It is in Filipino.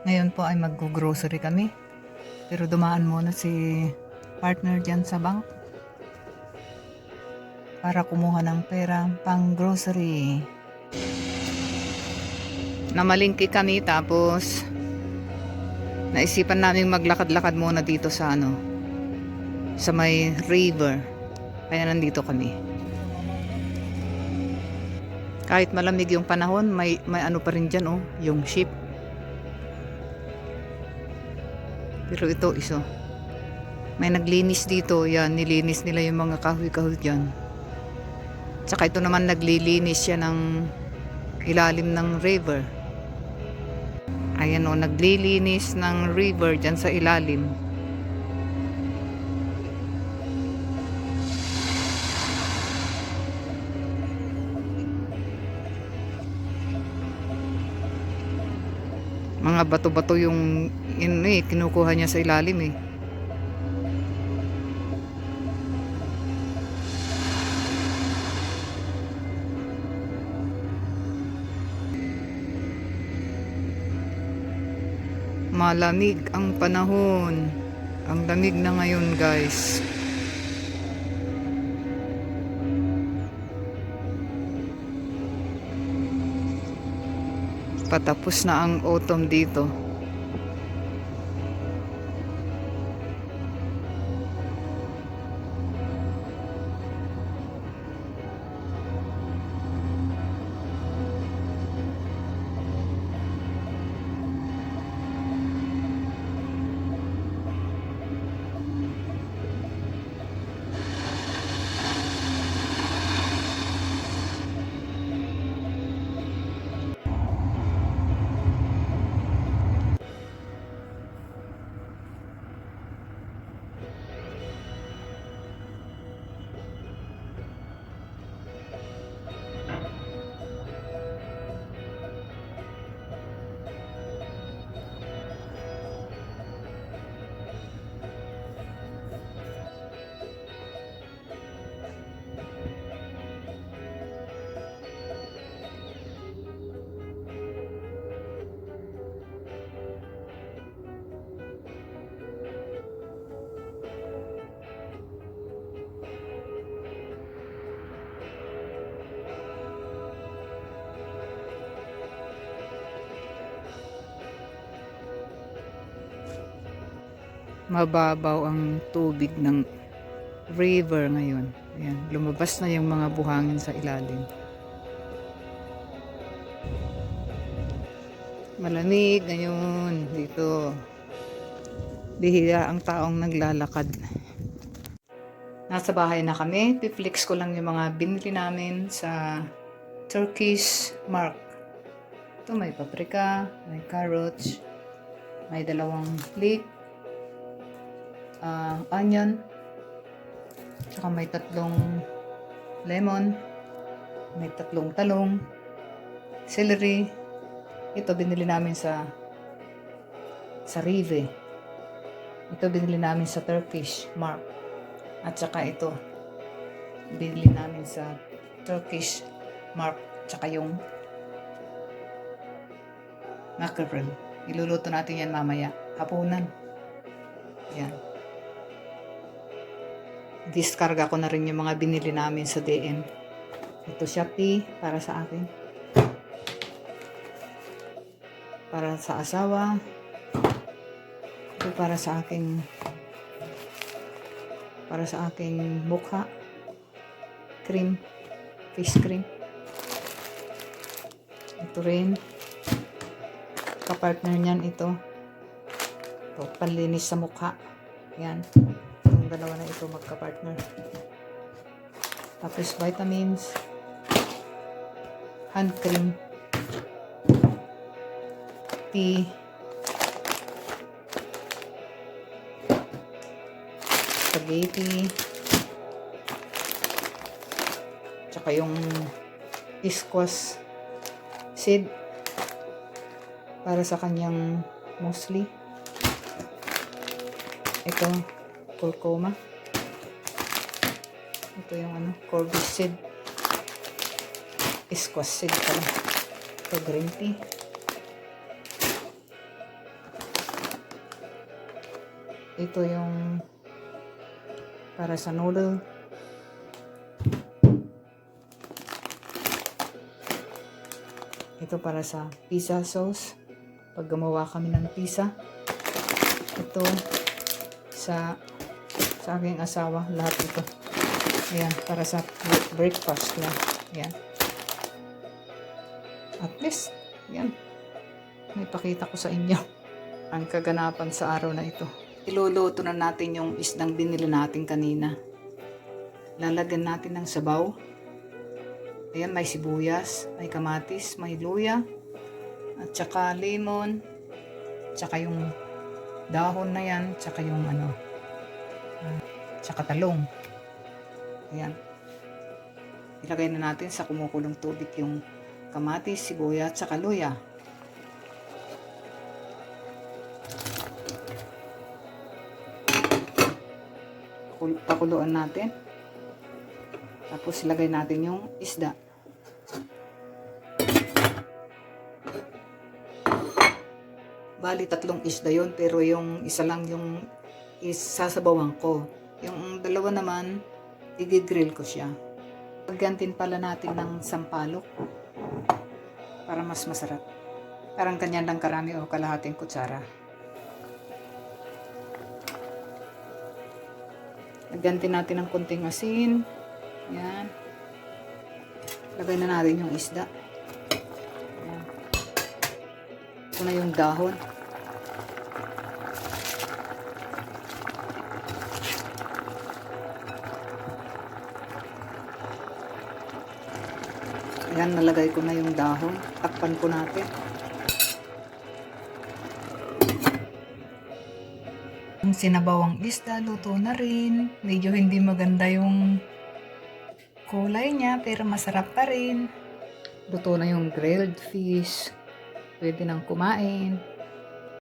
Ngayon po ay mag-grocery kami. Pero dumaan muna si partner dyan sa bank para kumuha ng pera pang grocery. Namalingki kami tapos naisipan namin maglakad-lakad muna dito sa sa may river. Kaya nandito kami. Kahit malamig yung panahon, may ano pa rin dyan yung ship. Pero ito may naglinis dito, yan, nilinis nila yung mga kahoy-kahoy dyan. Tsaka ito naman naglilinis siya ng ilalim ng river. Ayan naglilinis ng river dyan sa ilalim. Mga bato-bato yung kinukuha niya sa ilalim eh. Malamig ang panahon. Ang lamig na ngayon, guys. Patapos na ang autumn dito. Mababaw ang tubig ng river ngayon. Ayan, lumabas na yung mga buhangin sa ilalim. Malamig ngayon dito. Bihira ang taong naglalakad. Nasa bahay na kami. Piflix ko lang yung mga binili namin sa Turkish Mark. Ito may paprika, may carrots, may 2 leek, onion, saka may 3 lemon, may 3 talong, celery. Ito binili namin sa Rive. Ito binili namin sa Turkish Mark. At saka ito binili namin sa Turkish Mark. Tsaka yung mackerel. Iluluto natin yan mamaya. Hapunan. Yan. Diskarga ko na rin yung mga binili namin sa DM. Ito Shopee para sa akin. Para sa asawa. Ito para sa aking mukha. Cream. Face cream. Ito rin. Kapartner niyan ito. Ito, panlinis sa mukha. Yan. Yung dalawa na ito magka-partner. Tapos vitamins. Hand cream. Tea. Spaghetti. Tsaka yung squash seed para sa kanyang muesli. Ito curcuma. Ito yung cordyceps seed, squash seed pala. Ito green tea. Ito yung para sa noodle. Ito para sa pizza sauce. Pag gumawa kami ng pizza. Ito sa aking asawa. Lahat ito. Ayan, para sa breakfast lang. Ayan. At least, ayan. May pakita ko sa inyo ang kaganapan sa araw na ito. Iluluto na natin yung isdang binili natin kanina. Lalagyan natin ng sabaw. Ayan, may sibuyas, may kamatis, may luya, at saka lemon, tsaka yung dahon na yan, tsaka yung tsaka talong. Ayan. Ilagay na natin sa kumukulong tubig yung kamatis, sibuyas, tsaka luya. Pakuluan natin. Tapos ilagay natin yung isda. Bali 3 isda yon, pero yung isa lang yung isasabawan ko. Yung dalawa naman, i-grill ko siya. Lagyan din pala natin ng sampalok para mas masarap. Parang ganyan lang karami o kalahating kutsara. Lagyan din natin ng konting asin. Yan. Lagay na natin yung isda. Yan. Ito na yung dahon. Ayan, nalagay ko na yung dahon. Takpan ko natin. Yung sinabawang isda, luto na rin. Medyo hindi maganda yung kulay niya, pero masarap pa rin. Luto na yung grilled fish. Pwede nang kumain.